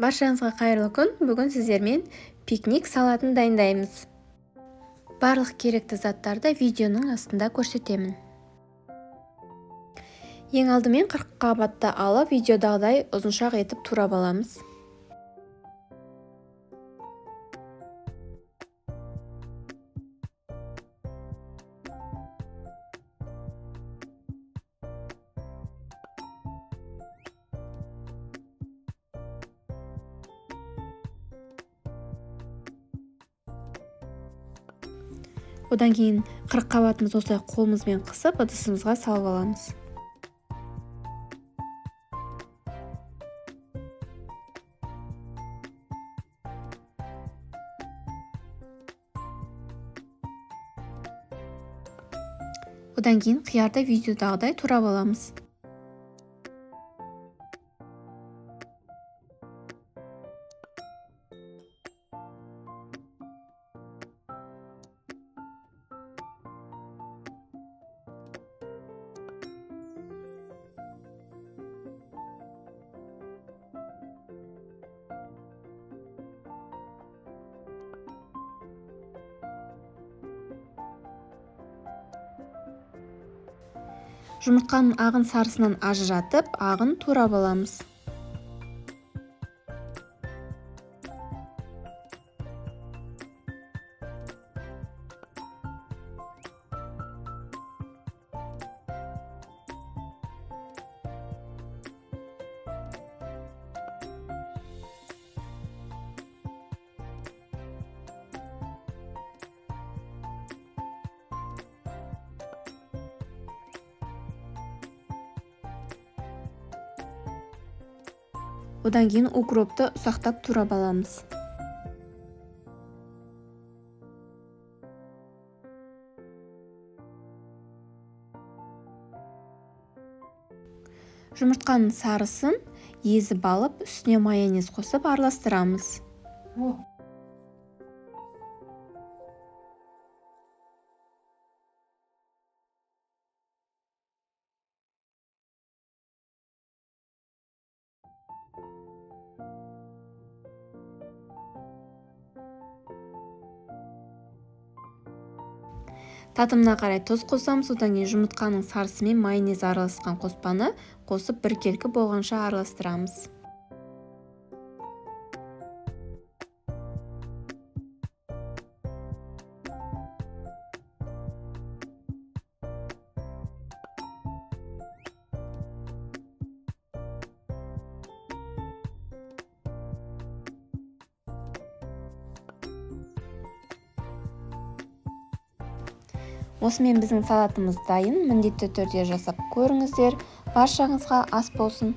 Баршаңызға қайырлы күн. Бүгін сіздермен пикник салатын дайындаймыз. Барлық керекті заттарды видеоның астында көрсетемін. Ең алдымен 40 қабатты алып, видеодағыдай ұзыншақ етіп турап аламыз. Одан кейін 40 қабатымыз осылай қолымызбен қысып, ыдысымызға салып аламыз. Одан кейін қиярды видеодағыдай турап аламыз. Жұмыртқаның ағын сарысынан ажыратып, ағын турап аламыз. Одан кейін укропты ұсақтап турап аламыз. Жұмыртқаның сарысын езіп алып, үстіне майонез қосып араластырамыз. Татымына қарай тұз қосамыз. Одан кейін жұмыртқаның сарысы мен майонез араласқан қоспаны қосып біркелкі болғанша араластырамыз. Осымен біздің салатымыз дайын. Міндетті түрде жасап көріңіздер. Баршаңызға ас болсын.